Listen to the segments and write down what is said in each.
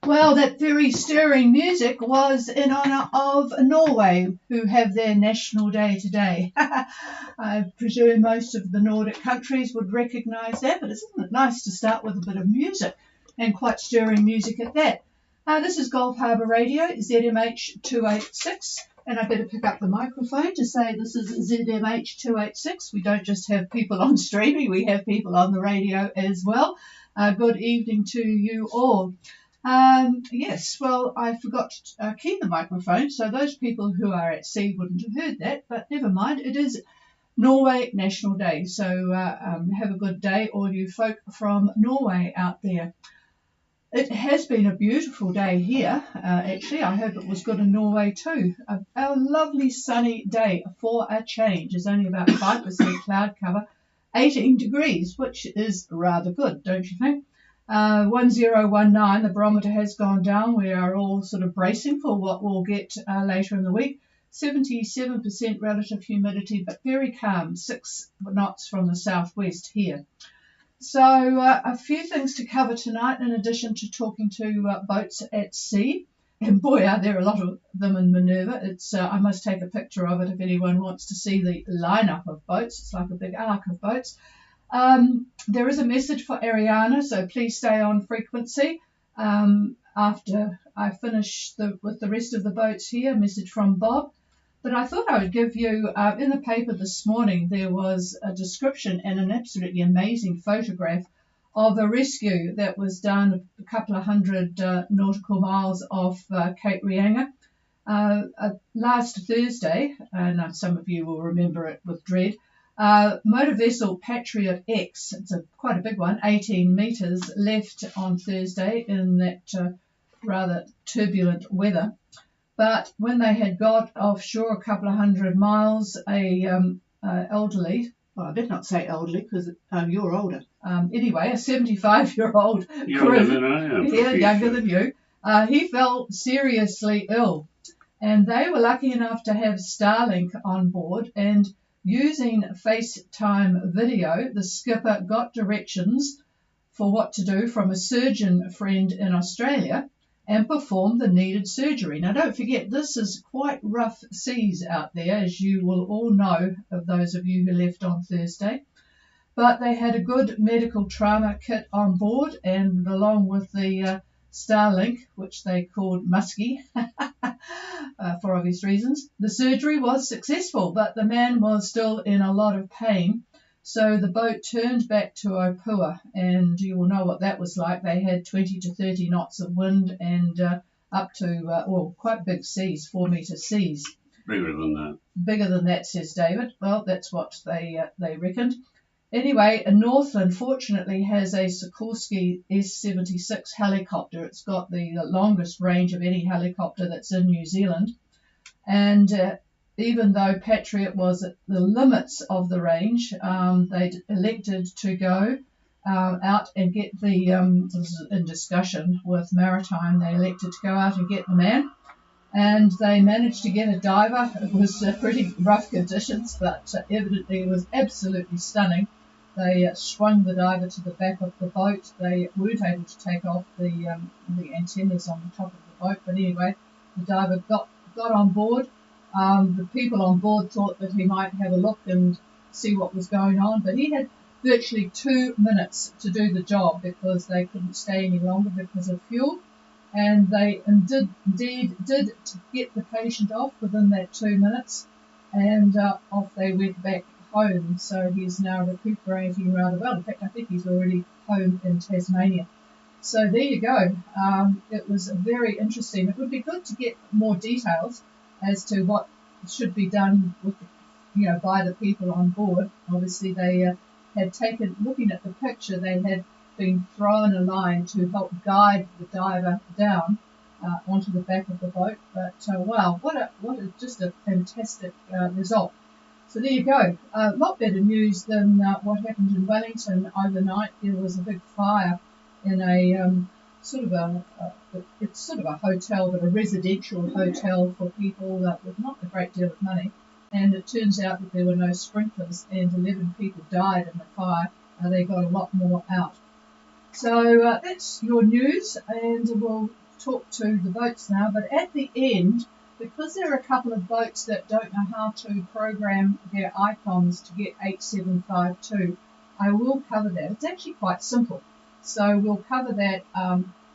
Well, that very stirring music was in honour of Norway, who have their National Day today. I presume most of the Nordic countries would recognise that, but isn't it nice to start with a bit of music, and quite stirring music at that? This is Gulf Harbour Radio, ZMH 286, and I better pick up the microphone to say this is ZMH 286. We don't just have people on streaming, we have people on the radio as well. Good evening to you all. Yes, well, I forgot to key the microphone, so those people who are at sea wouldn't have heard that, but never mind. It is Norway National Day, so have a good day, all you folk from Norway out there. It has been a beautiful day here, actually. I hope it was good in Norway too. A lovely sunny day for a change. There's only about 5% cloud cover, 18 degrees, which is rather good, don't you think? 1019, the barometer has gone down. We are all sort of bracing for what we'll get later in the week. 77% relative humidity, but very calm, 6 knots from the southwest here. So a few things to cover tonight in addition to talking to boats at sea. And boy, are there a lot of them in Minerva. I must take a picture of it if anyone wants to see the lineup of boats. It's like a big arc of boats. There is a message for Ariana, so please stay on frequency. After I finish with the rest of the boats here, a message from Bob. But I thought I would give you, in the paper this morning, there was a description and an absolutely amazing photograph of a rescue that was done a couple of hundred nautical miles off Cape Reinga last Thursday, and some of you will remember it with dread. Motor vessel Patriot X, it's quite a big one, 18 metres, left on Thursday in that rather turbulent weather. But when they had got offshore a couple of hundred miles, elderly, well, I better not say elderly because you're older. Anyway, a 75-year-old Younger than I am. Yeah, younger than you. He fell seriously ill. And they were lucky enough to have Starlink on board, and using FaceTime video, the skipper got directions for what to do from a surgeon friend in Australia and performed the needed surgery. Now, don't forget, this is quite rough seas out there, as you will all know, of those of you who left on Thursday. But they had a good medical trauma kit on board, and along with the Starlink, which they called Muskie, for obvious reasons. The surgery was successful, but the man was still in a lot of pain. So the boat turned back to Opua, and you will know what that was like. They had 20 to 30 knots of wind and up to, quite big seas, 4-metre seas. Bigger than that. Bigger than that, says David. Well, that's what they reckoned. Anyway, Northland fortunately has a Sikorsky S-76 helicopter. It's got the longest range of any helicopter that's in New Zealand. And even though Patriot was at the limits of the range, they elected to go out and get this is in discussion with Maritime, they elected to go out and get the man. And they managed to get a diver. It was pretty rough conditions, but evidently it was absolutely stunning. They swung the diver to the back of the boat. They weren't able to take off the antennas on the top of the boat, but anyway, the diver got on board. The people on board thought that he might have a look and see what was going on, but he had virtually 2 minutes to do the job because they couldn't stay any longer because of fuel. And they indeed did get the patient off within that 2 minutes, and off they went back home. So he's now recuperating rather well. In fact, I think he's already home in Tasmania. So there you go. It was very interesting. It would be good to get more details as to what should be done with, by the people on board. Obviously, they had taken, looking at the picture, they had been thrown a line to help guide the diver down onto the back of the boat. But wow, what just a fantastic result. So there you go. A lot better news than what happened in Wellington overnight. There was a big fire in a it's sort of a hotel, but a residential hotel for people with not a great deal of money. And it turns out that there were no sprinklers, and 11 people died in the fire. They got a lot more out. So that's your news, and we'll talk to the boats now, but at the end, because there are a couple of boats that don't know how to program their icons to get 8752, I will cover that. It's actually quite simple. So we'll cover that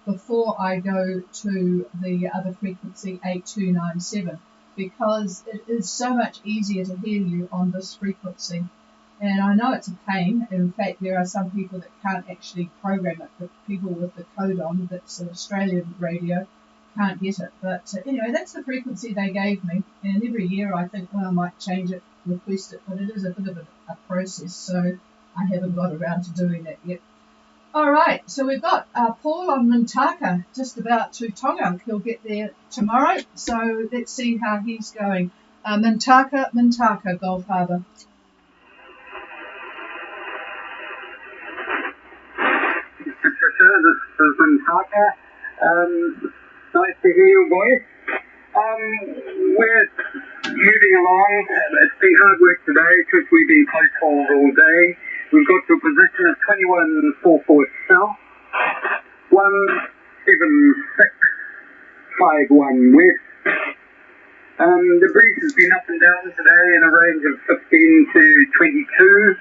before I go to the other frequency, 8297, because it is so much easier to hear you on this frequency. And I know it's a pain. In fact, there are some people that can't actually program it. The people with the code on, that's an Australian radio, can't get it. But anyway, that's the frequency they gave me. And every year I think, well, I might change it, request it, but it is a bit of a process. So I haven't got around to doing that yet. All right, so we've got Paul on Mintaka, just about to Tonga. He'll get there tomorrow. So let's see how he's going. Mintaka, Gulf Harbour. Patricia, this is Mintaka. Nice to hear your voice. We're moving along. It's been hard work today because we've been close calls all day. We've got to a position of 2144 south, 17651 west. The breeze has been up and down today in a range of 15 to 22.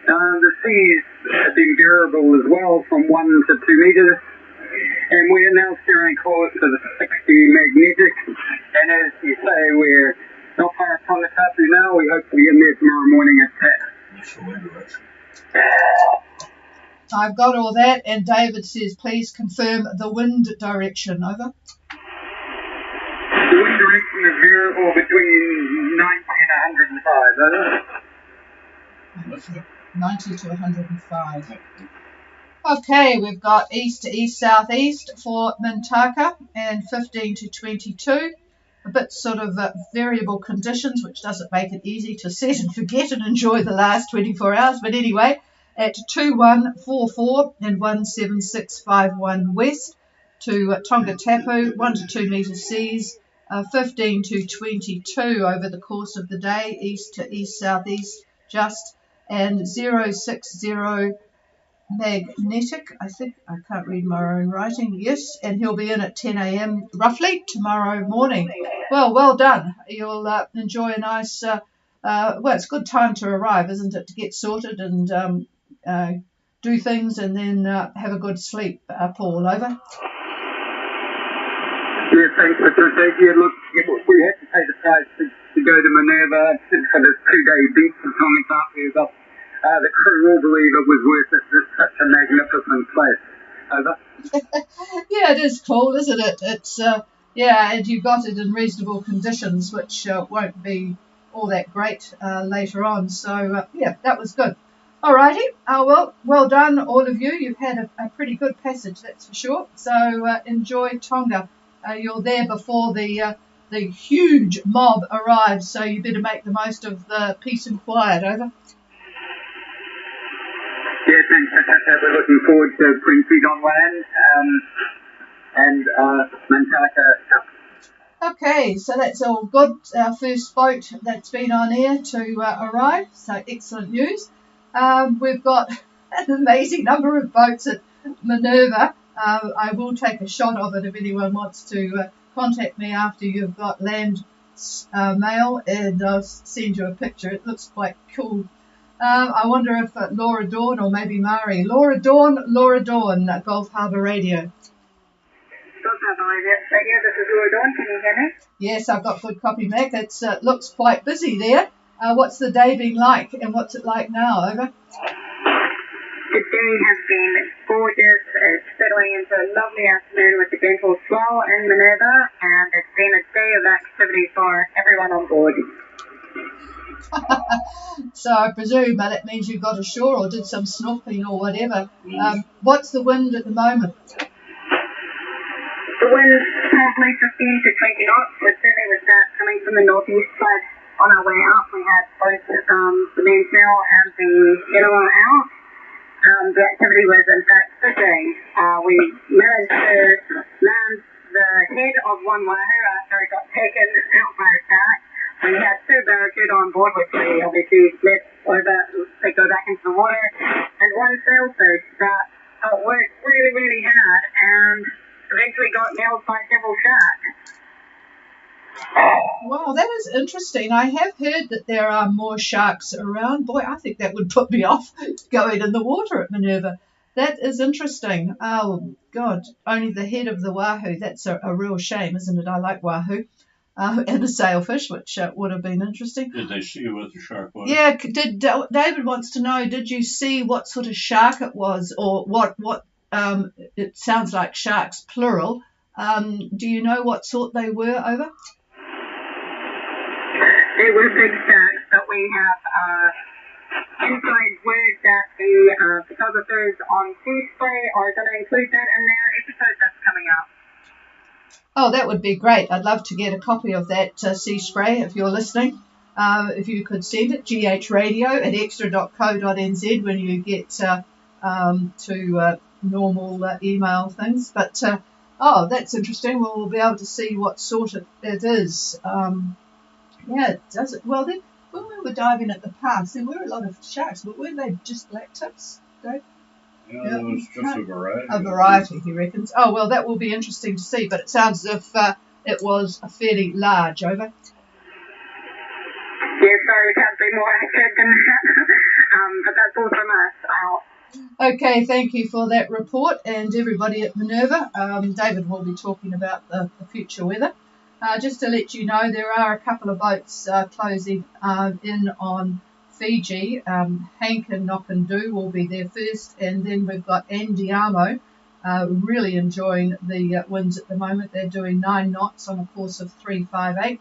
The seas have been variable as well, from 1 to 2 metres, and we are now steering course to the 60 magnetic, and as you say, we're not far from the Tapu now. We hope to be in there tomorrow morning at 10. I've got all that, and David says, please confirm the wind direction. Over. The wind direction is variable between 90 and 105, over. 90 to 105. Okay, we've got east to east southeast for Mintaka and 15 to 22. A bit sort of variable conditions, which doesn't make it easy to set and forget and enjoy the last 24 hours. But anyway, at 2144 and 17651 west to Tonga Tapu, 1 to 2 metre seas, 15 to 22 over the course of the day, east to east southeast just. And 060 magnetic, I think, I can't read my own writing, yes, and he'll be in at 10 a.m. roughly tomorrow morning. Well done. You'll enjoy a nice, well, it's a good time to arrive, isn't it, to get sorted and do things and then have a good sleep. Paul, over. Yeah, thanks, Patricia. Yeah, look, we had to pay the price to go to Minerva for this 2-day beach in Tonga Tapu, but the crew all believe it was worth it. It's such a magnificent place. Over. Yeah, it is cool, isn't it? It's yeah, and you got it in reasonable conditions, which won't be all that great later on. So yeah, that was good. Alrighty, well done all of you. You've had a pretty good passage, that's for sure. So enjoy Tonga. You're there before the huge mob arrives, so you better make the most of the peace and quiet. Over. Yeah, thanks, Patricia. We're looking forward to putting feet on land and Mintaka. Okay, so that's all good. Our first boat that's been on air to arrive, so excellent news. We've got an amazing number of boats at Minerva. I will take a shot of it if anyone wants to contact me after you've got land mail, and I'll send you a picture. It looks quite cool. I wonder if Laura Dawn or maybe Mari. Laura Dawn, Gulf Harbour Radio. Gulf Harbour Radio, this is Laura Dawn. Can you hear me? Yes, I've got good copy, Mac. It looks quite busy there. What's the day been like, and what's it like now? Over. The day has been gorgeous. It's settling into a lovely afternoon with a gentle swell in Minerva, and it's been a day of activity for everyone on board. So I presume that means you got ashore or did some snorkeling or whatever. What's the wind at the moment? The wind's probably 15 to 20 knots. We're certainly with that coming from the northeast side. On our way out, we had both the mainsail and the Genoa out. The activity was in fact fishing. We managed to land the head of one wahoo after it got taken out by a shark. We had 2 barracuda on board, which we obviously let they go back into the water, and 1 sailfish that worked really, really hard, and eventually got nailed by several sharks. Wow, that is interesting. I have heard that there are more sharks around. Boy, I think that would put me off going in the water at Minerva. That is interesting. Oh, God, only the head of the wahoo. That's a real shame, isn't it? I like wahoo. And the sailfish, which would have been interesting. Did they see what the shark was? Yeah, David wants to know, did you see what sort of shark it was, or what it sounds like sharks, plural. Do you know what sort they were over? They were big sharks, but we have inside word that the photographers on Sea Spray are going to include that in their episode that's coming up. Oh, that would be great. I'd love to get a copy of that Sea Spray if you're listening. If you could send it, ghradio@extra.co.nz when you get to normal email things. But, that's interesting. Well, we'll be able to see what sort it is. Yeah, it does it. Well, then, when we were diving at the pass, there were a lot of sharks, but weren't they just black tips, Dave? Yeah, it was just a variety. A variety, he reckons. Oh, well, that will be interesting to see, but it sounds as if it was a fairly large over. Yeah, sorry, we can't be more accurate than that. But that's all from us. Okay, thank you for that report, and everybody at Minerva. David will be talking about the future weather. Just to let you know, there are a couple of boats closing in on Fiji. Hank and Nokandu will be there first, and then we've got Andiamo really enjoying the winds at the moment. They're doing 9 knots on a course of 358,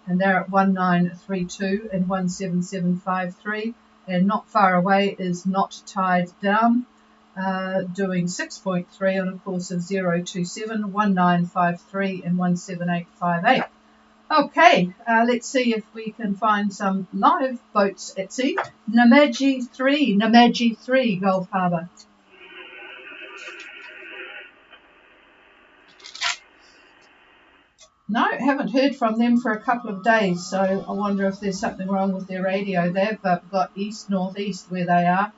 and they're at 1932 and 17753. And not far away is Not Tied Down, doing 6.3 on a course of 027, 1953 and 17858. Okay, let's see if we can find some live boats at sea. Namaji 3, Gulf Harbour. No, haven't heard from them for a couple of days, so I wonder if there's something wrong with their radio. They've got east-northeast where they are,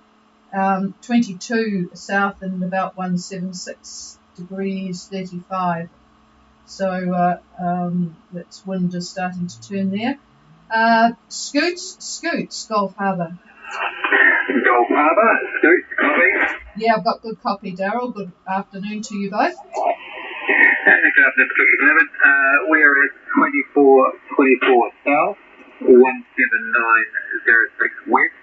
22 south and about 176 degrees 35. So that's wind is starting to turn there. Scoots, Gulf Harbour. Gulf Harbour, Scoots, copy. Yeah, I've got good copy, Daryl. Good afternoon to you both. Good afternoon, we are at 24 south, 17906 west.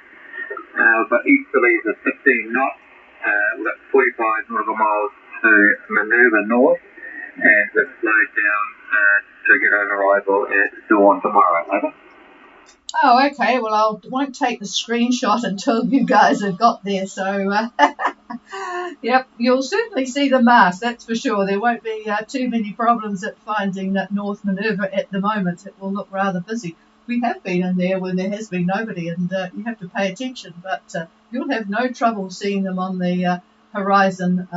But easterly is a 15 knots. We've got 45 nautical miles to Minerva north, and we've slowed down to get over arrival at dawn tomorrow. Over. Oh, okay. Well, I won't take the screenshot until you guys have got there. So, yep, you'll certainly see the mast, that's for sure. There won't be too many problems at finding North Minerva at the moment. It will look rather busy. We have been in there when there has been nobody, and you have to pay attention. But you'll have no trouble seeing them on the horizon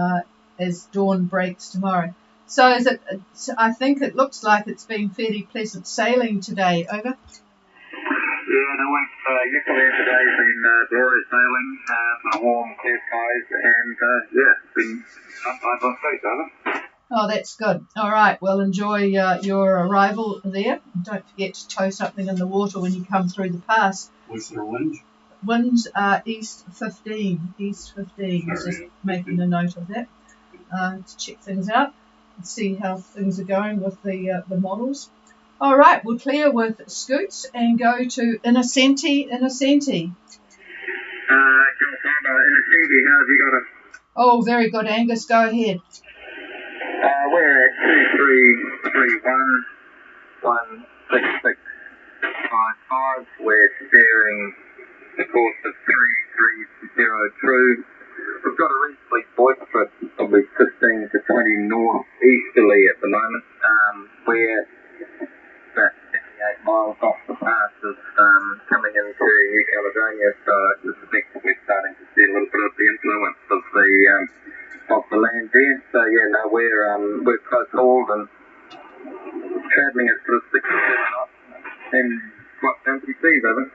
as dawn breaks tomorrow. So, I think it looks like it's been fairly pleasant sailing today. Over. Yeah, no, yesterday and today has been glorious sailing, warm, clear skies, and it's been up by my feet, over. Oh, that's good. All right, well, enjoy your arrival there. Don't forget to tow something in the water when you come through the pass. What's their winds? Winds are east 15. Just making a note of that to check things out and see how things are going with the models. All right, we'll clear with Scoots and go to Innocenti. Gulf Harbour, Innocenti, how have you got it? Oh, very good, Angus. Go ahead. We're at 23316655. We're steering the course of 330 true. We've got a reasonably boisterous, probably 15 to 20 northeasterly at the moment. We're about 78 miles off the pass of coming into New Caledonia, so I suspect we're starting to see a little bit of the influence of the land there. So we're close hauled and travelling at sort of 6 or 7 knots and quite empty seas, over.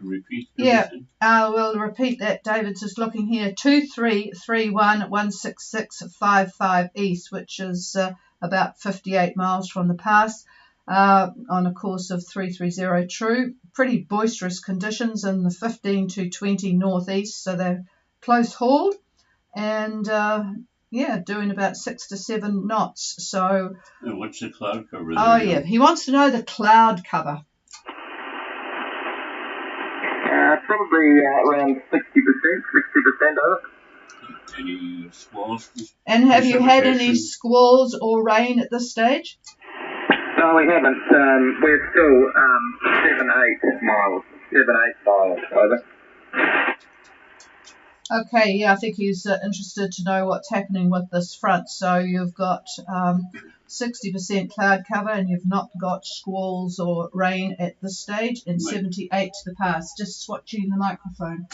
Repeat. Yeah, everything. we'll repeat that. David's just looking here. 2331-16655 east, which is about 58 miles from the pass, on a course of 330 true. Pretty boisterous conditions in the 15 to 20 northeast, so they're close hauled, and yeah, doing about 6 to 7 knots. So. And what's the cloud cover there? Oh yeah, he wants to know the cloud cover. Probably around 60% up. Any squalls? And have you had any Precipitation? squalls or rain at this stage? No, we haven't. We're still 7-8 miles over. Okay, yeah, I think he's interested to know what's happening with this front. So you've got 60% cloud cover, and you've not got squalls or rain at this stage, and 78 to the pass. Just swatching the microphone.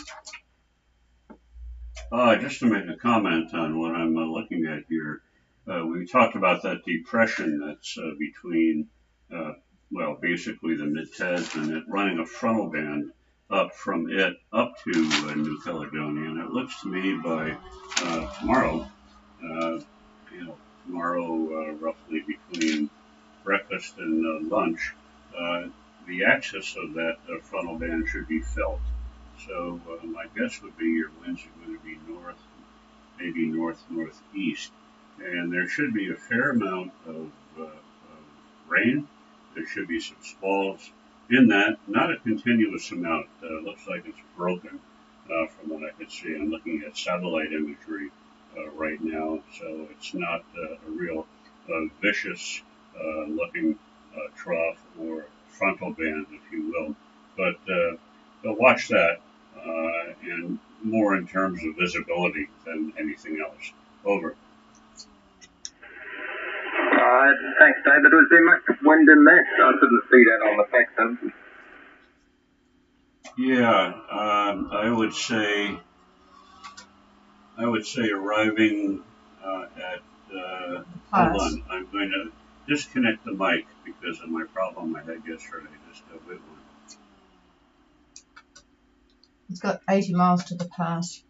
Just to make a comment on what I'm looking at here, we talked about that depression that's between, well, basically the mid-Tasman, and running a frontal band up from it up to New Caledonia. And it looks to me by tomorrow, roughly between breakfast and lunch, the axis of that frontal band should be felt. So my guess would be your winds are going to be north, maybe northeast, and there should be a fair amount of rain. There should be some squalls in that, not a continuous amount. Looks like it's broken from what I could see. I'm looking at satellite imagery right now, so it's not a real vicious looking trough or frontal band, if you will. But watch that, and more in terms of visibility than anything else. Over. Thanks, David. Was there much wind in that? I didn't see that on the factor. Yeah, I would say arriving at. Hold on, I'm going to disconnect the mic because of my problem I had yesterday. Just wait one. It's got 80 miles to the pass.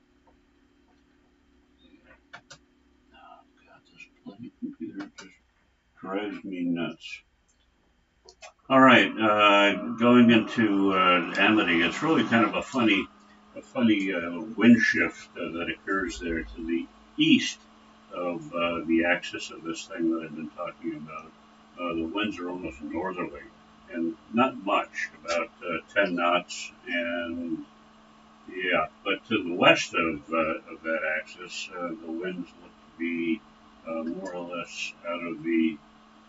Oh, God, this bloody computer just drives me nuts. All right, going into Amity, it's really kind of a funny wind shift that occurs there to the east of the axis of this thing that I've been talking about. The winds are almost northerly, and not much, about 10 knots, and yeah, but to the west of that axis, the winds look to be more or less out of the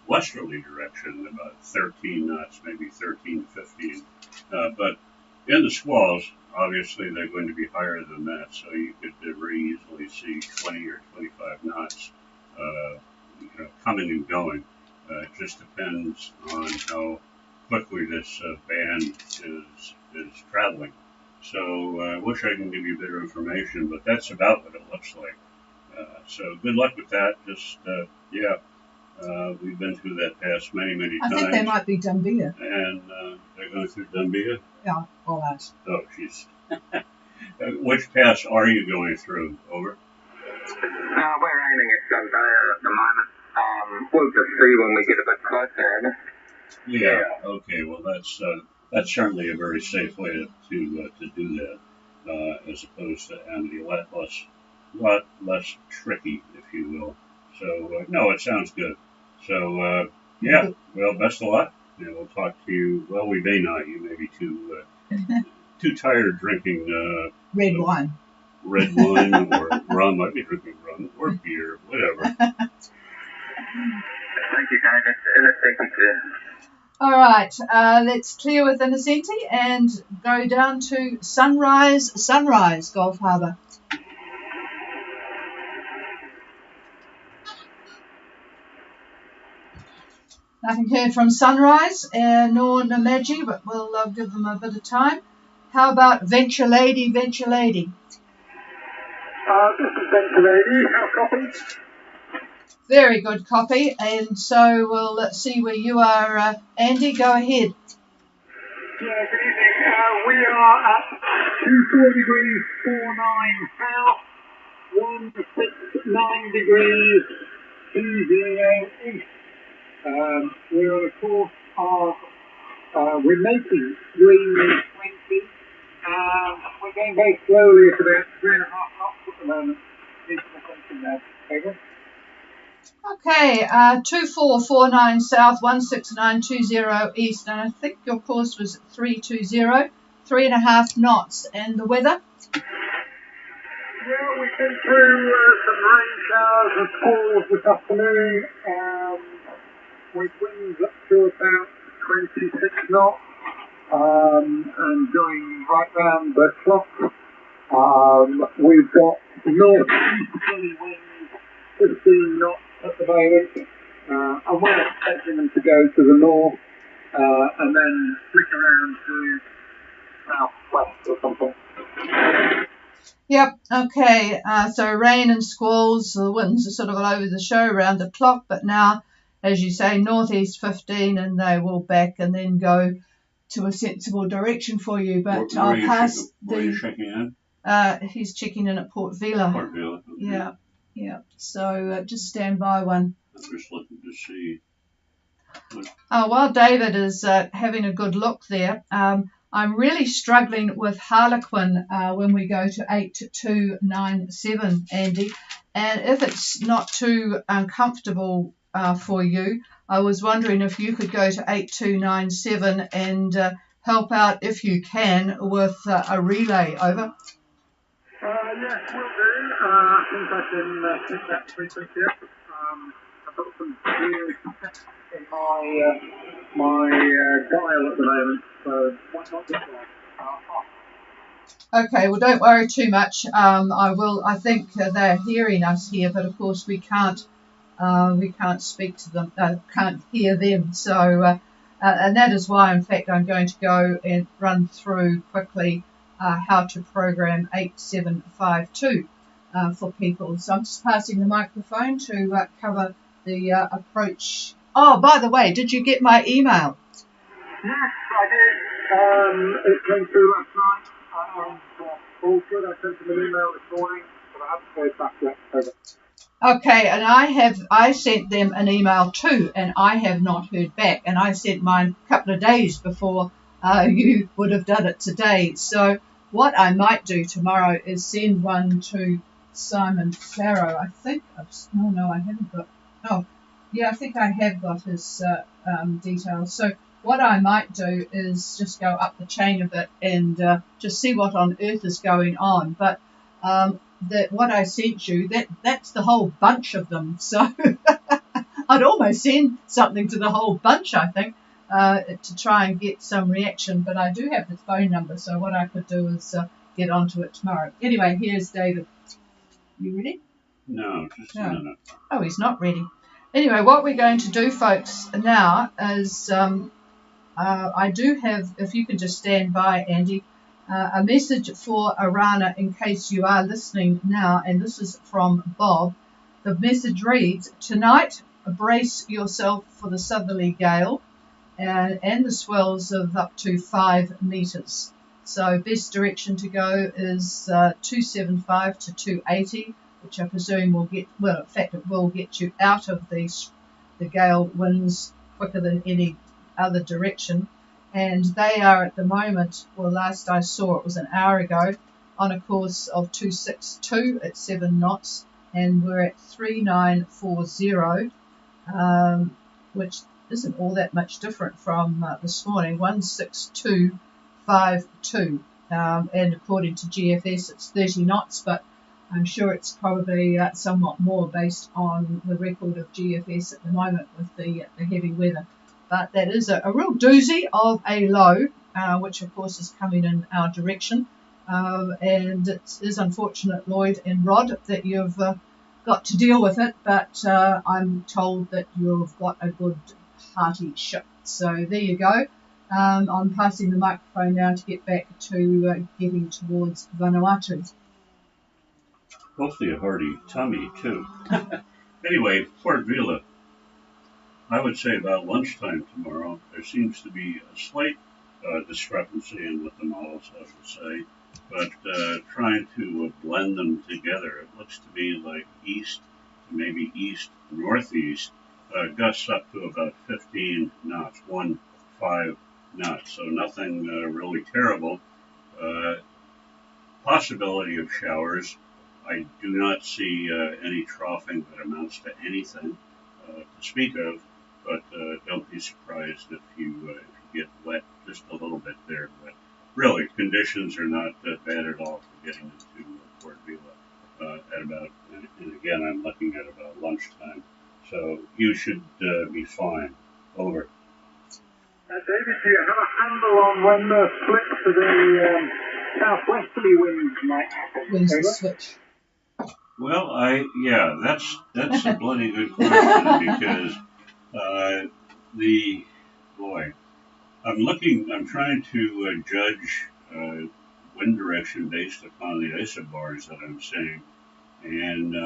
westerly direction, about 13 knots, maybe 13 to 15. But in the squalls, obviously they're going to be higher than that, so you could very easily see 20 or 25 knots coming and going. It just depends on how quickly this band is traveling. So I wish I can give you better information, but that's about what it looks like. So good luck with that. Just, yeah. We've been through that pass many times. I think they might be Dumbia. And they're going through Dumbia? Yeah, all that. Oh, jeez. Which pass are you going through? Over? We're aiming at Dumbia at the moment. We'll just see when we get a bit closer. Yeah. Okay. Well, that's certainly a very safe way to do that, as opposed to Amity. A lot less tricky, if you will. So no, it sounds good. So yeah. Well, best of luck. And we'll talk to you. Well, we may not. You may be too tired drinking red wine. Red wine or rum. I'd be drinking rum or beer, whatever. Thank you, David. Thank you. All right, let's clear with Innocenti and go down to Sunrise, Gulf Harbour. Nothing heard from Sunrise nor Namaji, but we'll give them a bit of time. How about Venture Lady? This is Venture Lady. How copy? Very good copy, and so we'll see where you are, Andy. Go ahead. Yes, it is. We are at 24 degrees 49 south, 169 degrees 20 east. We're on a course of, we're making green 20. We're going very slowly at about 3.5 knots at the moment. Into the country now. Okay. Okay, 2449 south, 16920 east, and I think your course was 320, 3.5 knots. And the weather? Yeah, we've been through some rain showers and squalls this afternoon, with winds up to about 26 knots, and going right round the clock. We've got northeasterly winds, 15 knots at the moment, and we're expecting them to go to the north, and then flick around to southwest or something. Yep, okay, so rain and squalls, the winds are sort of all over the show around the clock, but now, as you say, northeast 15, and they will back and then go to a sensible direction for you. But Where I'll pass are you checking in? he's checking in at Port Vila. Port Vila. Okay. Yeah, yeah. So just stand by one. I'm just looking to see. While David is having a good look there, I'm really struggling with Harlequin when we go to 8297, Andy. And if it's not too uncomfortable for you, I was wondering if you could go to 8297 and help out, if you can, with a relay. Over. Yes, will do. I think I can pick that frequency up. I've got some gears in my dial at the moment, so might not get there. Okay, well, don't worry too much. I think they're hearing us here, but of course we can't speak to them, can't hear them. So, and that is why, in fact, I'm going to go and run through quickly how to program 8752 for people. So I'm just passing the microphone to cover the approach. Oh, by the way, did you get my email? Yes, I did. It came through last night. All good. I sent them an email this morning, but I haven't heard back yet. Over. Okay, and I sent them an email too, and I have not heard back. And I sent mine a couple of days before you would have done it today. So what I might do tomorrow is send one to Simon Farrow. I think I haven't got. Oh, yeah, I think I have got his details. So what I might do is just go up the chain a bit and just see what on earth is going on. But what I sent you, that's the whole bunch of them. So I'd almost send something to the whole bunch, I think, to try and get some reaction. But I do have the phone number, so what I could do is get onto it tomorrow. Anyway, here's David. You ready? No, just a minute. Oh, he's not ready. Anyway, what we're going to do, folks, now is I do have, if you can just stand by, Andy, a message for Arana in case you are listening now, and this is from Bob. The message reads, tonight, brace yourself for the southerly gale and the swells of up to 5 metres. So best direction to go is 275 to 280, which I presume will get, well, in fact, it will get you out of the gale winds quicker than any other direction. And they are at the moment, well, last I saw it was an hour ago, on a course of 262 at 7 knots, and we're at 3940, which isn't all that much different from this morning, 16252. And according to GFS, it's 30 knots, but I'm sure it's probably somewhat more based on the record of GFS at the moment with the heavy weather. But that is a real doozy of a low, which of course is coming in our direction. And it is unfortunate, Lloyd and Rod, that you've got to deal with it, but I'm told that you've got a good hearty ship. So there you go. I'm passing the microphone now to get back to getting towards Vanuatu. Hopefully a hearty tummy, too. Anyway, Port Vila. I would say about lunchtime tomorrow, there seems to be a slight discrepancy in what the models have to say. But trying to blend them together, it looks to me like east to maybe east northeast, gusts up to about 15 knots, 1.5 knots. So nothing really terrible. Uh, Possibility of showers. I do not see any troughing that amounts to anything to speak of, but don't be surprised if you get wet just a little bit there. But really, conditions are not bad at all for getting into Port Vila at about, and again, I'm looking at about lunchtime. So you should be fine. Over. David, do you have a handle on when the split to the southwesterly winds might happen? When's the switch? Well, that's a bloody good question because the boy, I'm trying to judge wind direction based upon the isobars that I'm seeing, and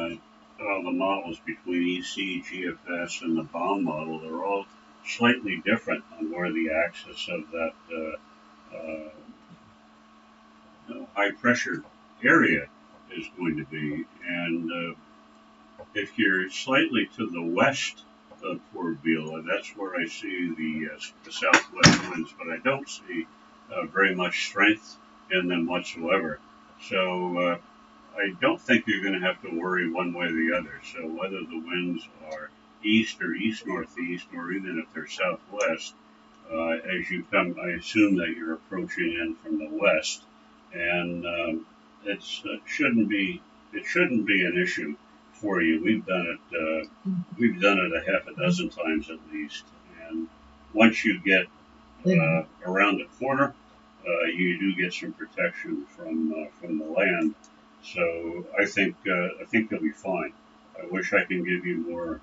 all the models between EC, GFS, and the bomb model, they're all slightly different on where the axis of that high pressure area is going to be. And if you're slightly to the west of Port Vila, that's where I see the southwest winds, but I don't see very much strength in them whatsoever. So I don't think you're going to have to worry one way or the other. So whether the winds are east or east northeast, or even if they're southwest, as you come, I assume that you're approaching in from the west, and it shouldn't be an issue for you. We've done it a half a dozen times at least, and once you get around the corner, you do get some protection from the land. So I think you'll be fine. I wish I can give you more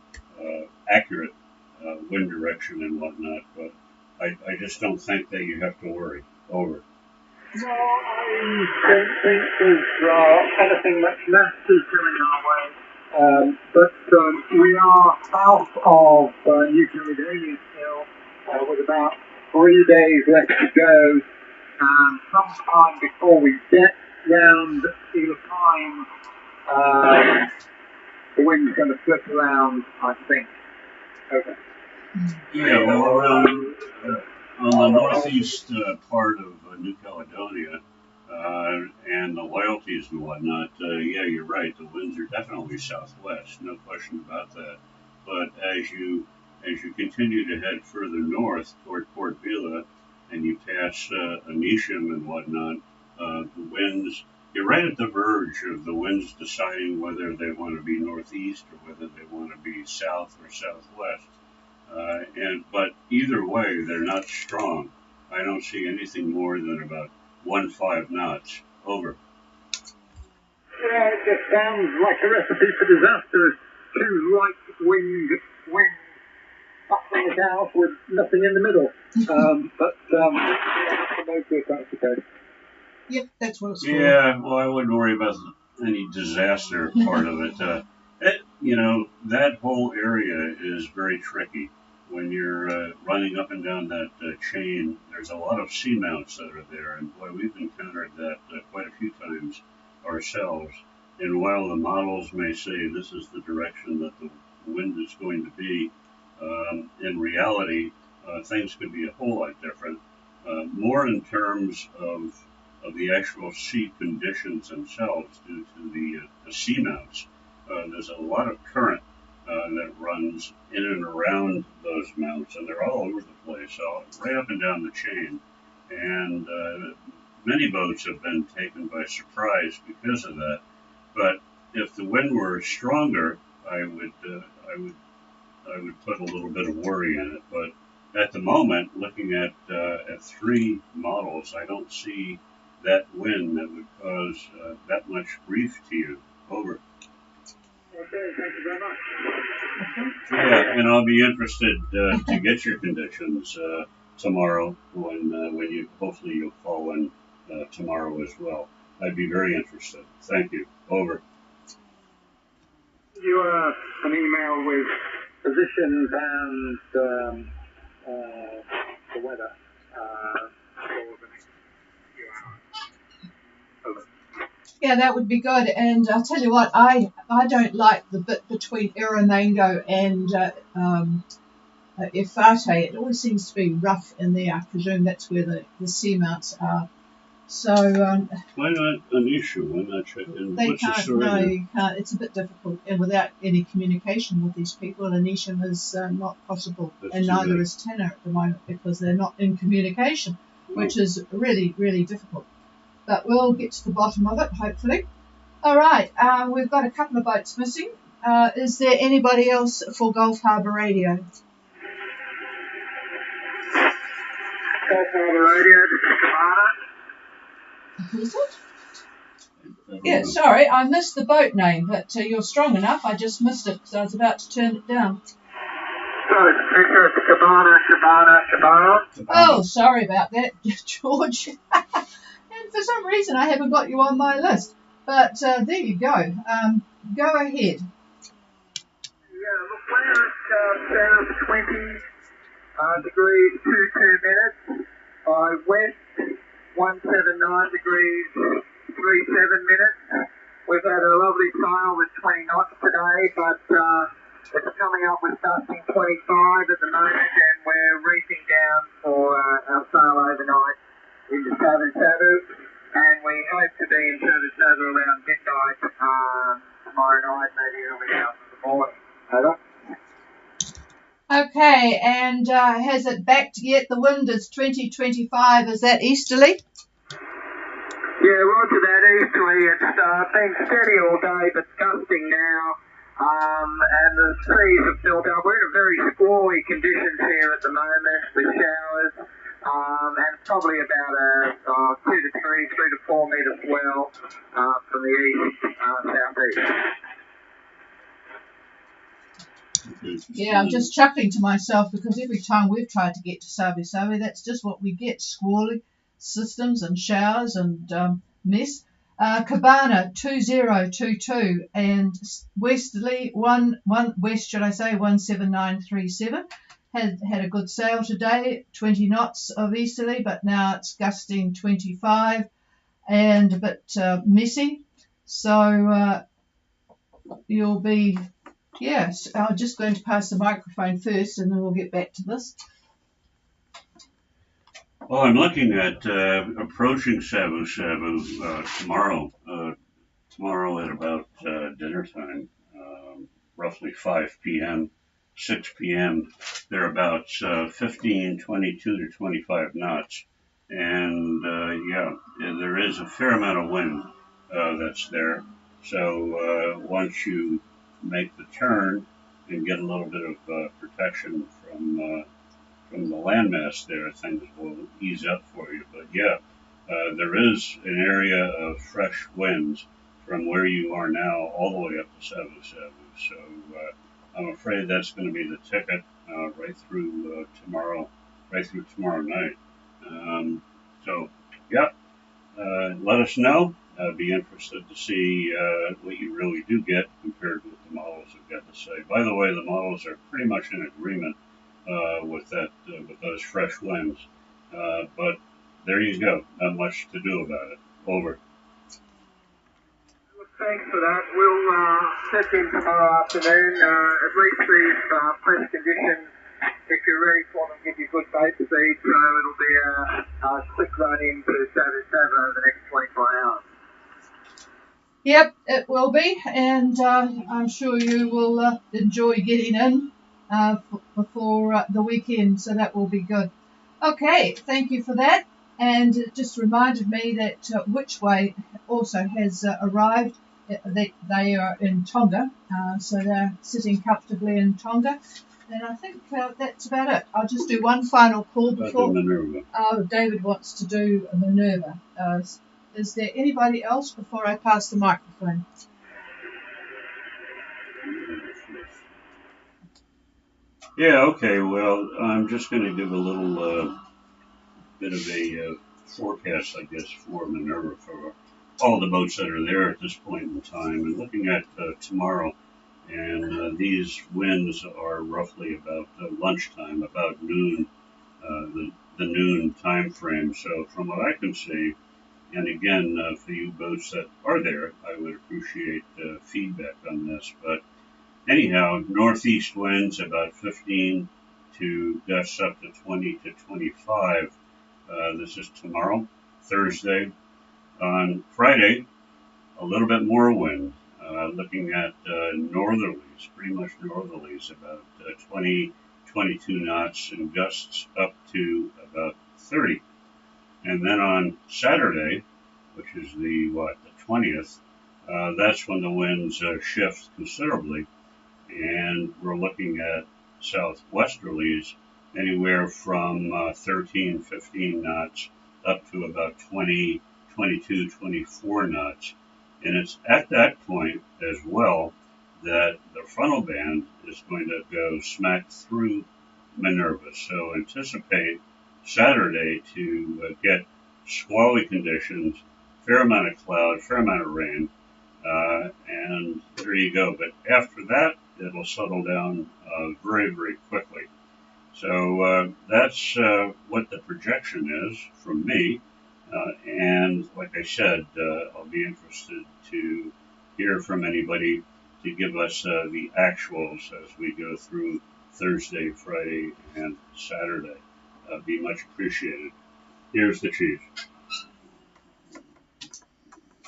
accurate wind direction and whatnot, but I just don't think that you have to worry. Over. No, I don't think there's anything much nasty coming our way. But we are south of New Caledonia still, with about 3 days left to go. And sometime before we get round Seal Time, the wind's going to flip around, I think. Okay. Yeah, well, around on the northeast part of New Caledonia and the loyalties and whatnot, yeah, you're right. The winds are definitely southwest, no question about that. But as you continue to head further north toward Port Vila and you pass Anisham and whatnot, the winds. You're right at the verge of the winds deciding whether they want to be northeast or whether they want to be south or southwest. But either way, they're not strong. I don't see anything more than about 1.5 knots. Over. Yeah, it just sounds like a recipe for disaster. Two light winds battling it out with nothing in the middle. But no good, that's okay. Yep, that's what it's for. Yeah, well, I wouldn't worry about any disaster part of it. That whole area is very tricky. When you're running up and down that chain, there's a lot of seamounts that are there, and boy, we've encountered that quite a few times ourselves. And while the models may say this is the direction that the wind is going to be, in reality, things could be a whole lot different. More in terms of the actual sea conditions themselves due to the seamounts. There's a lot of current that runs in and around those mounts, and they're all over the place, all right up and down the chain. And many boats have been taken by surprise because of that. But if the wind were stronger, I would put a little bit of worry in it. But at the moment, looking at 3 models, I don't see that wind that would cause that much grief to you. Over. Okay, thank you very much. Yeah, and I'll be interested to get your conditions tomorrow when you hopefully you'll call in tomorrow as well. I'd be very interested. Thank you. Over. You an email with positions and the weather. Yeah, that would be good. And I'll tell you what, I don't like the bit between Erromango and Efate. It always seems to be rough in there. I presume that's where the seamounts are. So why not Anisha? Why not check in? they What's the can't. story No, there? you can't. It's a bit difficult, and without any communication with these people, Anisha is not possible, That's and too neither bad. is Tanner at the moment because they're not in communication, which is really, really difficult. But we'll get to the bottom of it, hopefully. All right, we've got a couple of boats missing. Is there anybody else for Gulf Harbour Radio? Gulf Harbour Radio, this is Cabana. Who's it? I don't Yeah, know. sorry, I missed the boat name, but you're strong enough. I just missed it because I was about to turn it down. So it's Cabana. Oh, sorry about that, George. And for some reason, I haven't got you on my list. But there you go. Go ahead. Yeah, look, we're at south 20 degrees 22 minutes by west 179 degrees 37 minutes. We've had a lovely sail with 20 knots today, but it's coming up with gusting 25 at the moment, and we're reefing down for our sail overnight into Savu, and we hope to be in Savu around midnight tomorrow night, maybe early hours of the morning. Over. Okay, and has it backed yet? The wind is 20-25. Is that easterly? Yeah, roger that, easterly. It's been steady all day, but gusting now. And the seas have built up. We're in very squally conditions here at the moment with showers. And probably about a 2 to 4 metre swell from the east, southeast. Yeah, I'm just chuckling to myself because every time we've tried to get to Savu, that's just what we get, squally systems and showers and mess. Cabana 2022 and westerly 17937 had a good sail today, 20 knots of easterly, but now it's gusting 25 and a bit messy. So you'll be, yes, I'm just going to pass the microphone first and then we'll get back to this. Well, I'm looking at approaching Savu tomorrow. Tomorrow at about dinner time, roughly 5 p.m., 6 p.m. They're about 15, 22 to 25 knots. And yeah, there is a fair amount of wind that's there. So once you make the turn and get a little bit of protection from the landmass there, things will ease up for you. But yeah, there is an area of fresh winds from where you are now all the way up to Savu. So I'm afraid that's going to be the ticket right through tomorrow night. So yeah, let us know. I'd be interested to see what you really do get compared to what the models have got to say. By the way, the models are pretty much in agreement with those fresh winds. But there you go. Not much to do about it. Over. Thanks for that. We'll check in tomorrow afternoon. At least these press conditions, if you're ready for them, give you good bait speed, so it'll be a quick run into Savu over the next 24 hours. Yep, it will be, and I'm sure you will enjoy getting in before the weekend, so that will be good. Okay, thank you for that, and it just reminded me that Whichway also has arrived. They are in Tonga, so they're sitting comfortably in Tonga, and I think that's about it. I'll just do one final call before David wants to do Minerva. Is there anybody else before I pass the microphone? Yeah, okay. Well, I'm just going to give a little bit of a forecast, I guess, for Minerva for all the boats that are there at this point in time. And looking at tomorrow, and these winds are roughly about lunchtime, about noon, the noon time frame. So from what I can see, And again, for you boats that are there, I would appreciate feedback on this. But anyhow, northeast winds about 15 to gusts up to 20 to 25. This is tomorrow, Thursday. On Friday, a little bit more wind. Looking at northerlies, pretty much northerlies, about 20, 22 knots, and gusts up to about 30. And then on Saturday, which is the 20th, that's when the winds shift considerably, and we're looking at southwesterlies anywhere from 13, 15 knots up to about 20, 22, 24 knots. And it's at that point as well that the frontal band is going to go smack through Minerva. So anticipate Saturday to get squally conditions, fair amount of cloud, fair amount of rain, and there you go. But after that, it'll settle down very, very quickly. So that's what the projection is from me. And like I said, I'll be interested to hear from anybody to give us the actuals as we go through Thursday, Friday, and Saturday. Be much appreciated. Here's the chief.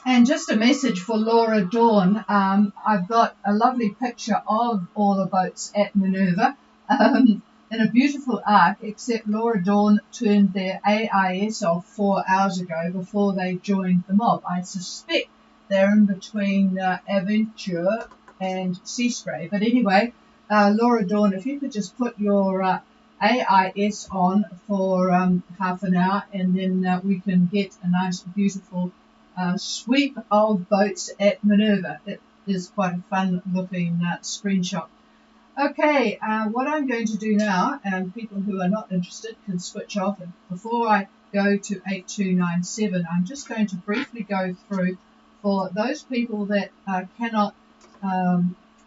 And just a message for Laura Dawn. I've got a lovely picture of all the boats at Minerva in a beautiful arc, except Laura Dawn turned their AIS off 4 hours ago before they joined the mob. I suspect they're in between Aventure and Sea Spray. But anyway, Laura Dawn, if you could just put your AIS on for half an hour, and then we can get a nice, beautiful sweep of boats at Minerva. It is quite a fun looking screenshot. Okay, what I'm going to do now, and people who are not interested can switch off, and before I go to 8297, I'm just going to briefly go through for those people that cannot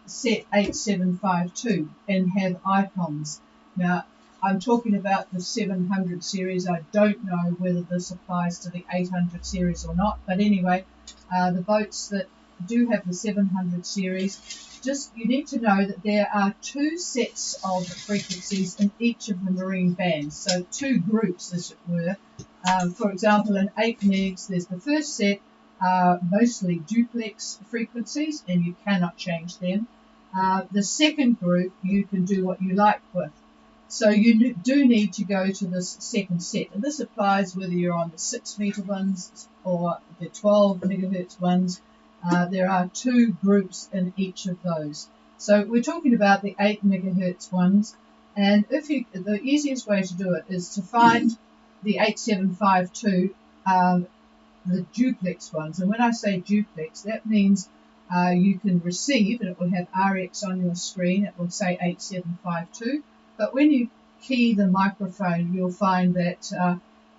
set 8752 and have icons. Now, I'm talking about the 700 series. I don't know whether this applies to the 800 series or not, but anyway, the boats that do have the 700 series, just you need to know that there are two sets of frequencies in each of the marine bands, so two groups as it were. For example, in 8 megs, there's the first set, mostly duplex frequencies, and you cannot change them. The second group you can do what you like with. So you do need to go to this second set, and this applies whether you're on the 6 meter ones or the 12 megahertz ones. There are two groups in each of those. So we're talking about the 8 megahertz ones, and the easiest way to do it is to find the 8752, the duplex ones. And when I say duplex, that means you can receive, and it will have RX on your screen. It will say 8752. But when you key the microphone, you'll find that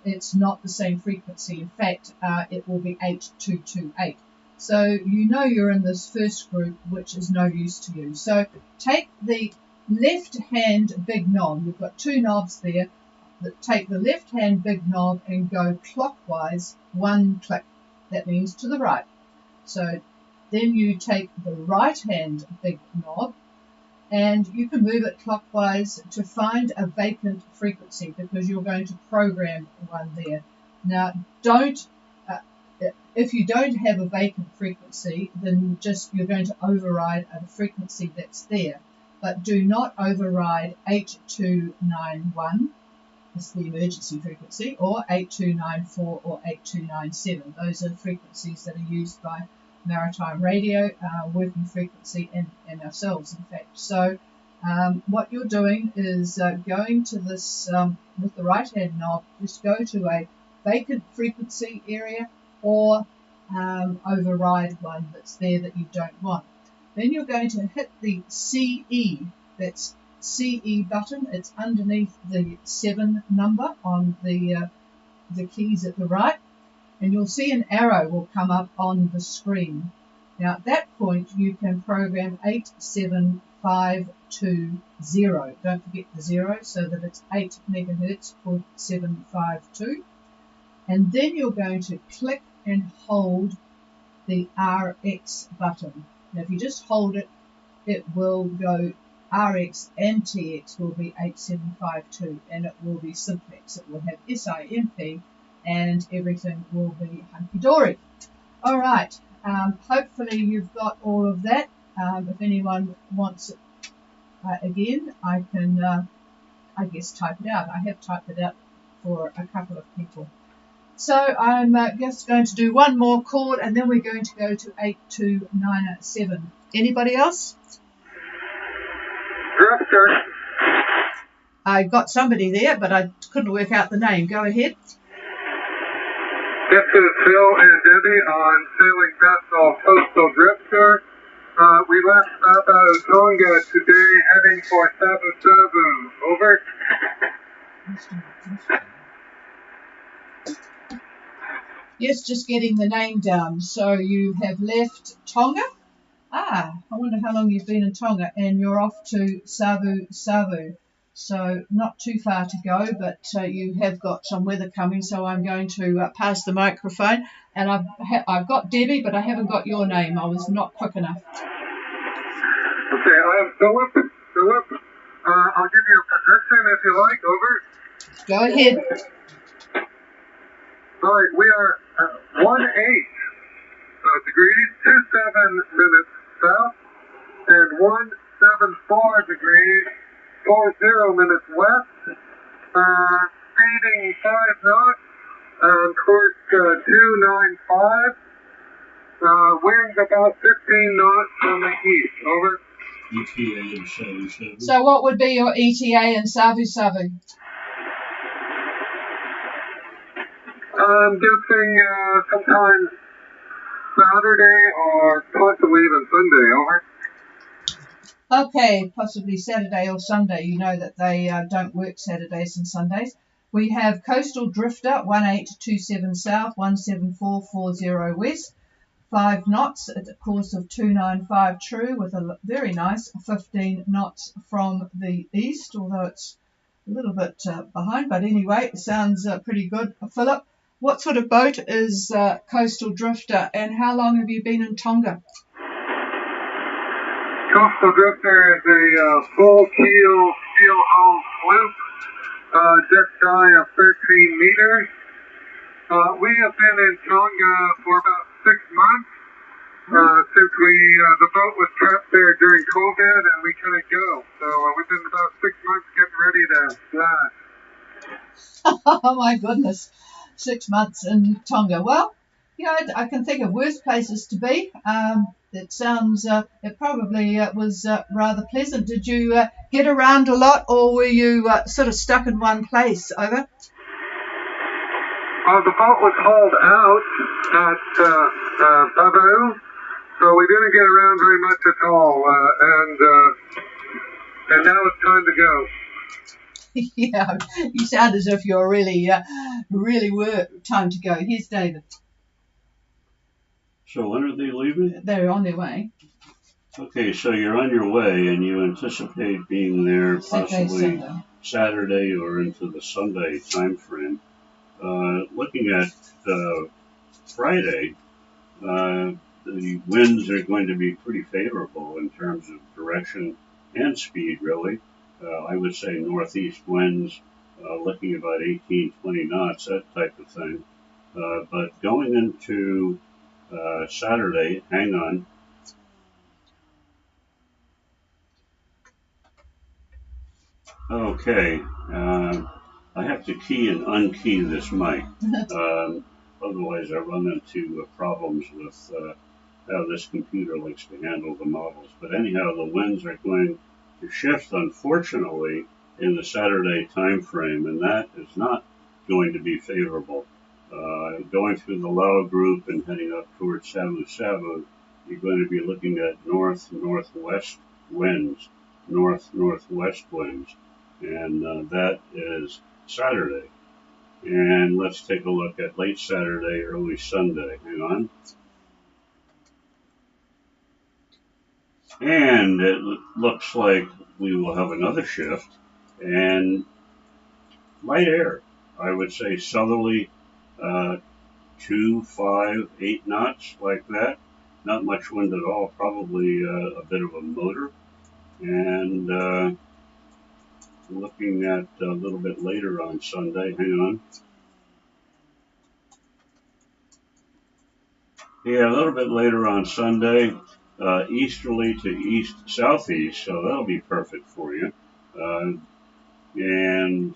it's not the same frequency. In fact, it will be 8228. So you know you're in this first group, which is no use to you. So take the left-hand big knob. You've got two knobs there. Take the left-hand big knob and go clockwise 1 click. That means to the right. So then you take the right-hand big knob, and you can move it clockwise to find a vacant frequency, because you're going to program one there. Now, if you don't have a vacant frequency, then you're going to override a frequency that's there. But do not override 8291, that's the emergency frequency, or 8294 or 8297. Those are frequencies that are used by maritime radio, working frequency, and ourselves, in fact. So what you're doing is going to this, with the right hand knob, just go to a vacant frequency area, or override one that's there that you don't want. Then you're going to hit the CE, that's CE button. It's underneath the 7 number on the keys at the right, and you'll see an arrow will come up on the screen. Now at that point you can program 87520. Don't forget the 0, so that it's 8 megahertz for 752. And then you're going to click and hold the RX button. Now if you just hold it, it will go RX and TX will be 8752, and it will be simplex. It will have SIMP and everything will be hunky-dory. Alright, hopefully you've got all of that. If anyone wants it again, I can I guess type it out. I have typed it out for a couple of people. So I'm just going to do one more chord and then we're going to go to 8297. Anybody else? Drifter. I got somebody there, but I couldn't work out the name. Go ahead. This is Phil and Debbie on sailing vessel Coastal Drifter. We left Tonga today, heading for Sabu Sabu. Over. Yes, just getting the name down. So you have left Tonga. I wonder how long you've been in Tonga, and you're off to Sabu Sabu. So not too far to go, but you have got some weather coming, so I'm going to pass the microphone. And I've got Debbie, but I haven't got your name. I was not quick enough. Okay, I am Philip. I'll give you a position if you like. Over. Go ahead. All right, we are 18 degrees, 27 minutes south, and 174 degrees, 40 minutes west, speeding 5 knots, course 295, wind about 15 knots from the east. Over. ETA and Sabu Sabu. So what would be your ETA in Sabu Sabu? I'm guessing sometime Saturday or possibly even Sunday. Over. Okay, possibly Saturday or Sunday. You know that they don't work Saturdays and Sundays. We have Coastal Drifter, 1827 south, 17440 west, 5 knots at a course of 295 true with a very nice 15 knots from the east, although it's a little bit behind. But anyway, it sounds pretty good. Philip, what sort of boat is Coastal Drifter, and how long have you been in Tonga? Coastal Drifter is a full keel steel hull sloop, just shy of 13 meters. We have been in Tonga for about 6 months since the boat was trapped there during COVID and we couldn't go. So we've been about 6 months getting ready to fly. Oh my goodness, 6 months in Tonga. Well, you know, I can think of worse places to be. It sounds, it probably was rather pleasant. Did you get around a lot, or were you sort of stuck in one place? Over. The boat was hauled out at Babu, so we didn't get around very much at all, and now it's time to go. Yeah, you sound as if you're really were time to go. Here's David. So when are they leaving? They're on their way. Okay, so you're on your way and you anticipate being there possibly Saturday or into the Sunday time frame. Looking at Friday, the winds are going to be pretty favorable in terms of direction and speed, really. I would say northeast winds, looking about 18, 20 knots, that type of thing. But going into Saturday, hang on. Okay, I have to key and unkey this mic. Otherwise, I run into problems with how this computer likes to handle the models. But anyhow, the winds are going to shift, unfortunately, in the Saturday time frame, and that is not going to be favorable. Going through the Lao group and heading up towards Sabu Sabu, you're going to be looking at north-northwest winds, north-northwest winds, and that is Saturday. And let's take a look at late Saturday, early Sunday. Hang on. And it looks like we will have another shift, and light air, I would say southerly 2, 5, 8 knots like that. Not much wind at all, probably a bit of a motor. And looking at a little bit later on Sunday, hang on. Yeah, a little bit later on Sunday, easterly to east-southeast, so that'll be perfect for you. And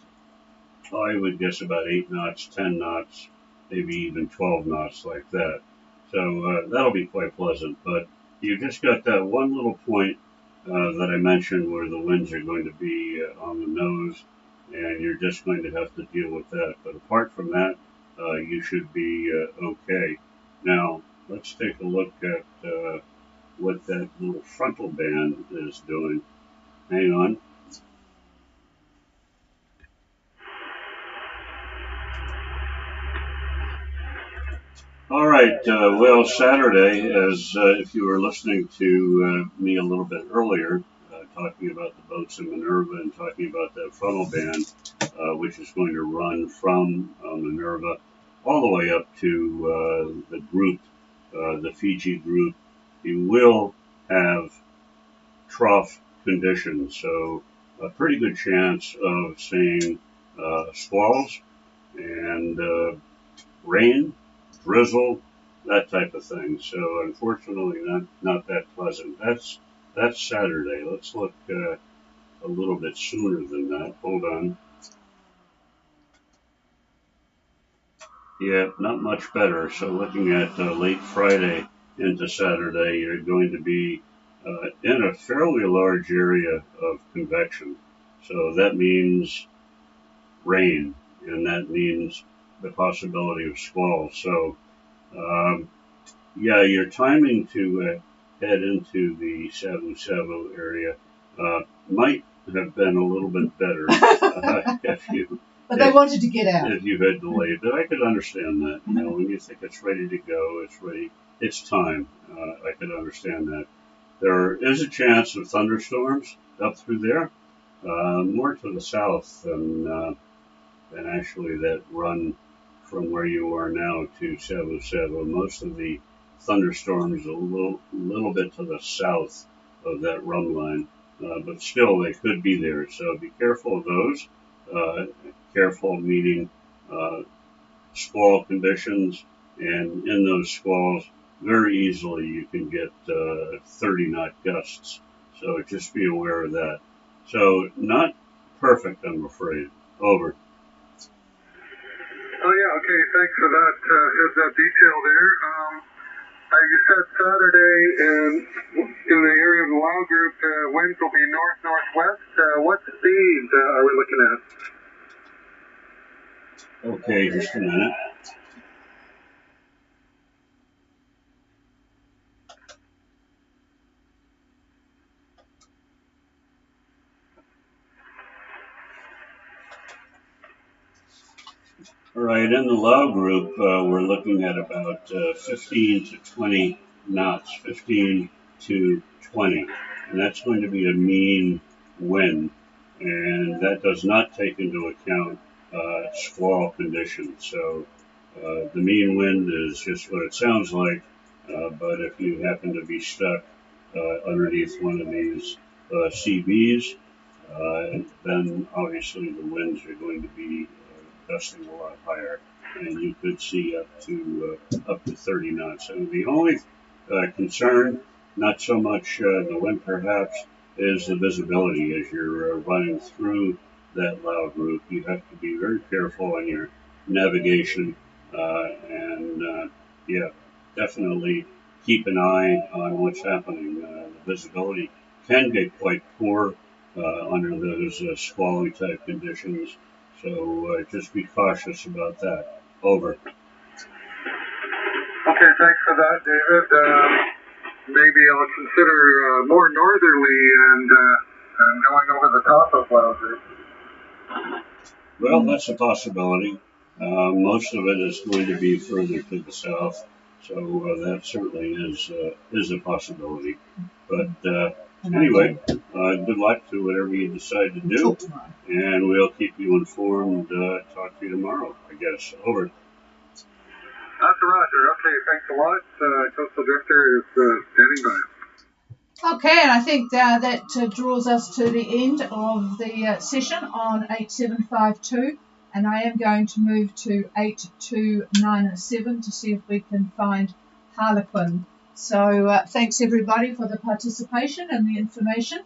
I would guess about 8 knots, 10 knots, maybe even 12 knots like that. So that'll be quite pleasant. But you just got that one little point that I mentioned where the winds are going to be on the nose, and you're just going to have to deal with that. But apart from that, you should be okay. Now, let's take a look at what that little frontal band is doing. Hang on. All right, well, Saturday, as if you were listening to me a little bit earlier, talking about the boats in Minerva and talking about that frontal band, which is going to run from Minerva all the way up to the group, the Fiji group, you will have trough conditions, so a pretty good chance of seeing squalls and rain, drizzle, that type of thing. So unfortunately, not that pleasant. That's Saturday. Let's look a little bit sooner than that. Hold on. Yeah, not much better. So looking at late Friday into Saturday, you're going to be in a fairly large area of convection. So that means rain, and that means the possibility of squalls. So yeah, your timing to head into the Savu Savu area might have been a little bit better but they wanted to get out. If you had delayed. But I could understand that. You know, when you think it's ready to go, it's ready. It's time. I could understand that. There is a chance of thunderstorms up through there, more to the south than actually that run from where you are now to Savu Savu. Most of the thunderstorms a little bit to the south of that run line, but still they could be there. So be careful of those. Careful meaning squall conditions, and in those squalls, very easily you can get 30 knot gusts. So just be aware of that. So not perfect, I'm afraid. Over. Oh yeah, okay, thanks for that, that detail there. You said Saturday in the area of the Lao group, winds will be north-northwest. What speed are we looking at? Okay, just a minute. All right, in the Lao group, we're looking at about 15 to 20 knots, 15 to 20, and that's going to be a mean wind, and that does not take into account squall conditions. So the mean wind is just what it sounds like, but if you happen to be stuck underneath one of these CVs, then obviously the winds are going to be gusting a lot higher, and you could see up to 30 knots. And the only concern, not so much the wind perhaps, is the visibility as you're running through that loud group. You have to be very careful on your navigation, and yeah, definitely keep an eye on what's happening. The visibility can get quite poor under those squally type conditions. So just be cautious about that. Over. Okay, thanks for that, David. Maybe I'll consider more northerly and going over the top of Lao Group. Well, that's a possibility. Most of it is going to be further to the south, so that certainly is a possibility. But anyway, good luck to whatever you decide to do, and we'll keep you informed. Talk to you tomorrow, I guess. Over. Roger, Roger. Okay, thanks a lot. Coastal Drifter is standing by. Okay, and I think that draws us to the end of the session on 8752, and I am going to move to 8297 to see if we can find Harlequin. So thanks everybody for the participation and the information,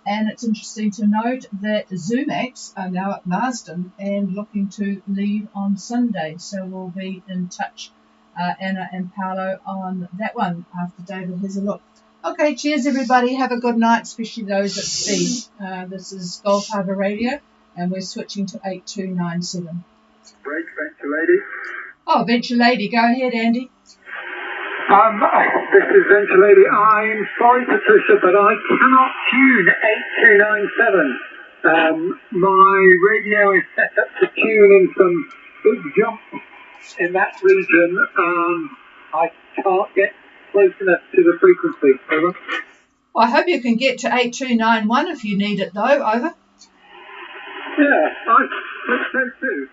and it's interesting to note that Zumax are now at Marsden and looking to leave on Sunday, so we'll be in touch, Anna and Paolo, on that one after David has a look. Okay, cheers everybody. Have a good night, especially those at speed. This is Gulf Harbour Radio, and we're switching to 8297. Break, Venture Lady. Oh, Venture Lady, go ahead, Andy. This is Venture Lady. I'm sorry, Patricia, but I cannot tune 8297. My radio is set up to tune in some big jumps in that region, and I can't get close enough to the frequency. Over. Well, I hope you can get to 8291 if you need it, though. Over. Yeah, I think so too.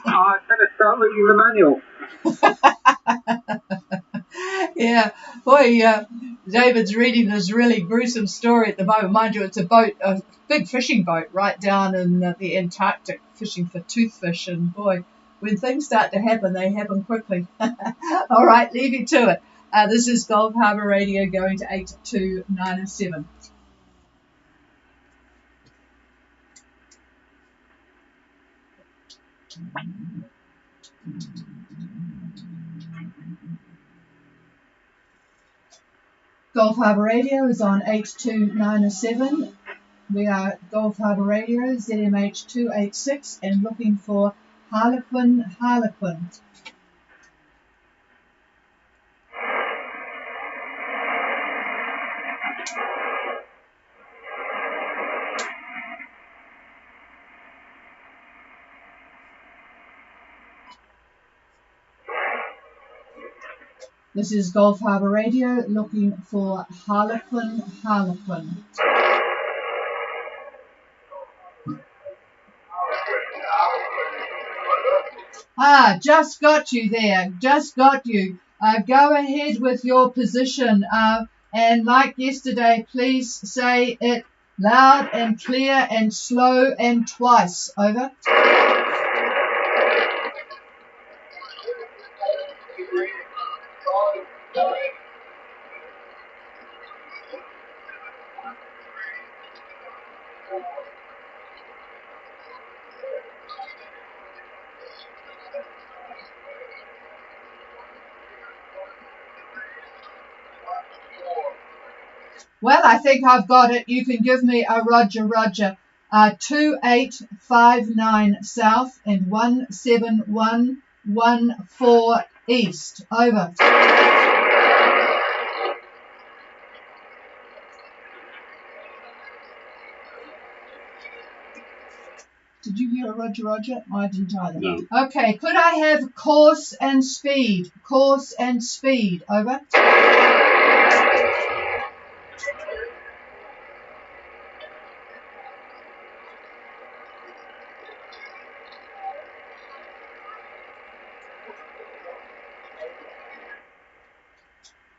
I better start reading the manual. Yeah, boy, David's reading this really gruesome story at the moment. Mind you, it's a boat, a big fishing boat right down in the Antarctic, fishing for toothfish, and boy, when things start to happen, they happen quickly. All right, leave you to it. This is Gulf Harbour Radio going to 8297. Gulf Harbour Radio is on 8297. We are Gulf Harbour Radio, ZMH 286, and looking for Harlequin. This is Gulf Harbour Radio looking for Harlequin. Just got you there. Just got you. Go ahead with your position. And like yesterday, please say it loud and clear and slow and twice. Over. Well, I think I've got it. You can give me a Roger. 2859 south and 17114 east. Over. Did you hear a Roger? I didn't either. No. Okay, could I have course and speed? Over.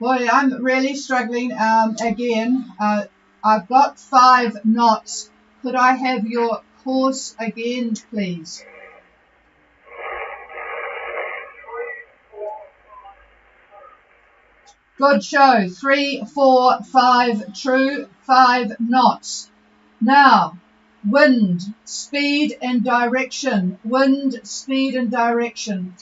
Boy, I'm really struggling again. I've got 5 knots. Could I have your course again, please? Good show. 3, 4, 5, true, 5 knots. Now, wind, speed and direction. Wind, speed and direction.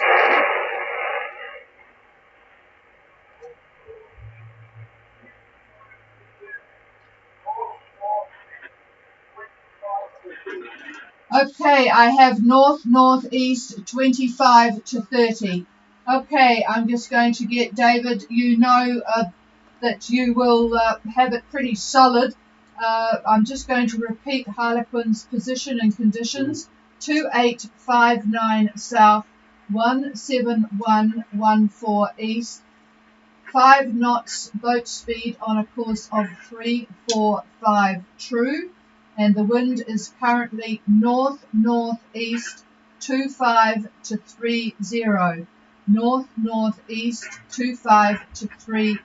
Okay, I have north-northeast 25 to 30. Okay, I'm just going to get David. You know that you will have it pretty solid. I'm just going to repeat Harlequin's position and conditions. 2859 south, 17114 east. 5 knots boat speed on a course of 345 true. And the wind is currently north-northeast 25 to 30. north-northeast 25 to 30.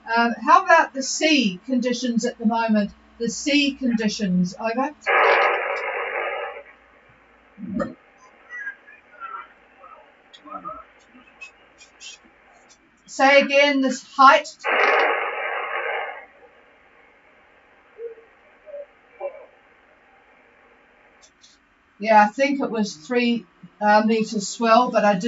How about the sea conditions at the moment? The sea conditions, over. Say again, this height. Yeah, I think it was 3 meters swell, but I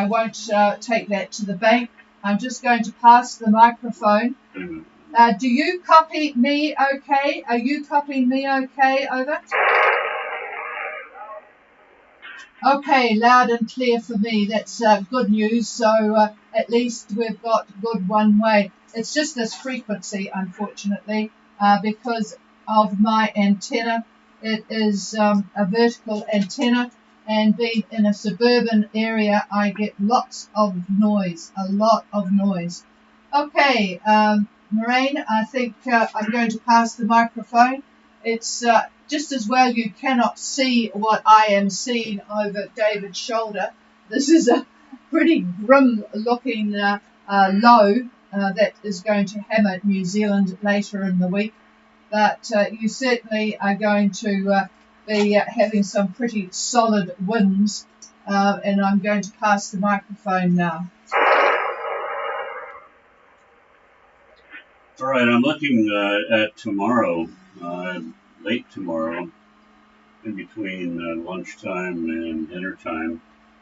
won't take that to the bank. I'm just going to pass the microphone. Do you copy me okay? Are you copying me okay? Over. Okay, loud and clear for me. That's good news. So at least we've got good one way. It's just this frequency, unfortunately, because of my antenna. It is a vertical antenna, and being in a suburban area, I get lots of noise, a lot of noise. Okay, Moraine, I think I'm going to pass the microphone. It's just as well you cannot see what I am seeing over David's shoulder. This is a pretty grim looking low that is going to hammer New Zealand later in the week. But you certainly are going to be having some pretty solid winds, and I'm going to pass the microphone now. All right, I'm looking at tomorrow, late tomorrow, in between lunchtime and dinner time.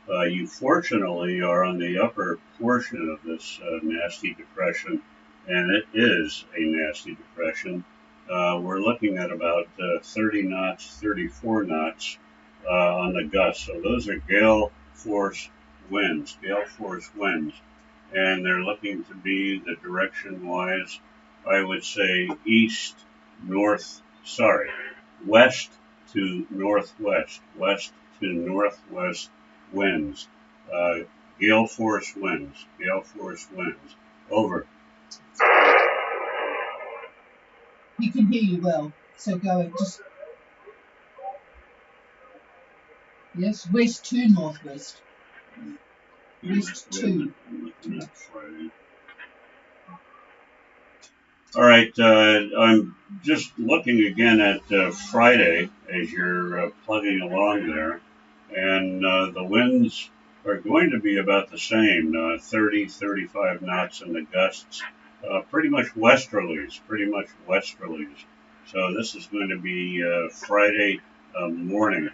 You fortunately are on the upper portion of this nasty depression, and it is a nasty depression. We're looking at about 30 knots, 34 knots on the gusts. So those are gale force winds, and they're looking to be the direction-wise, I would say west to northwest, west to northwest winds, gale force winds, over. He can hear you well, so go and just... Yes, west to northwest. West to. All right, I'm just looking again at Friday as you're plugging along there, and the winds are going to be about the same, 30, 35 knots in the gusts, pretty much westerlies. So this is going to be Friday morning,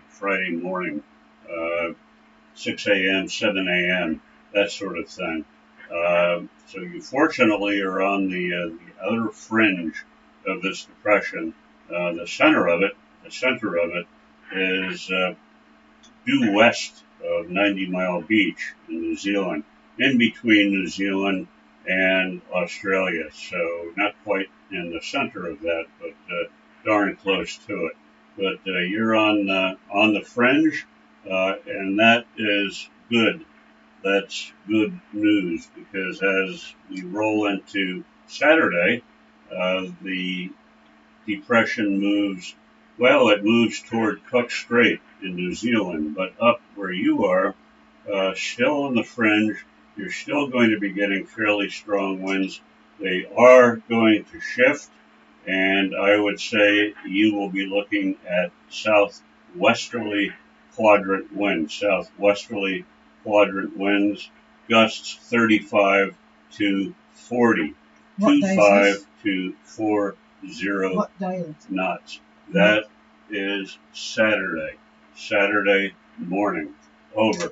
6 a.m., 7 a.m., that sort of thing. So you fortunately are on the outer fringe of this depression. The center of it is due west of 90 Mile Beach in New Zealand, in between New Zealand and Australia. So not quite in the center of that, but darn close to it. But you're on the fringe, and that is good. That's good news, because as we roll into Saturday, the depression moves toward Cook Strait in New Zealand, but up where you are, still on the fringe, you're still going to be getting fairly strong winds. They are going to shift, and I would say you will be looking at southwesterly quadrant winds, gusts 35 to 40, 25 to 40 knots. That is Saturday morning. Over.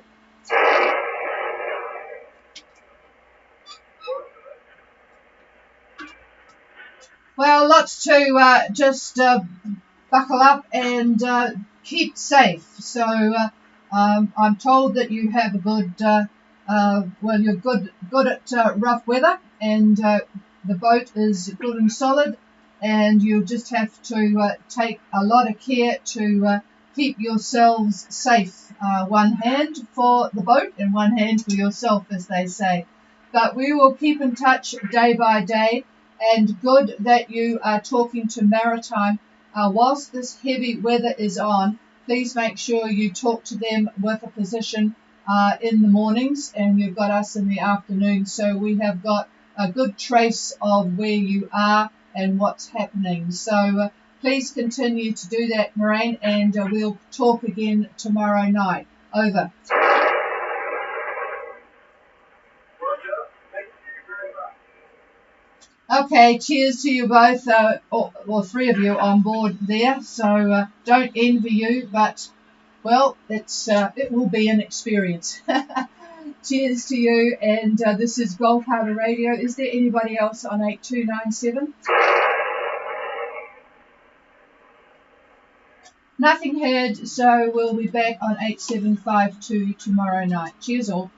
Well, lots to just buckle up and keep safe. So I'm told that you have a good, you're good at rough weather, and the boat is good and solid, and you just have to take a lot of care to keep yourselves safe. One hand for the boat and one hand for yourself, as they say. But we will keep in touch day by day, and good that you are talking to Maritime. Whilst this heavy weather is on, please make sure you talk to them with a position in the mornings, and you've got us in the afternoon. So we have got a good trace of where you are and what's happening. So please continue to do that, Moraine, and we'll talk again tomorrow night. Over. Okay, cheers to you both, or three of you on board there. So don't envy you, but well, it will be an experience. Cheers to you, and this is Gulf Harbour Radio. Is there anybody else on 8297? Nothing heard, so we'll be back on 8752 tomorrow night. Cheers all.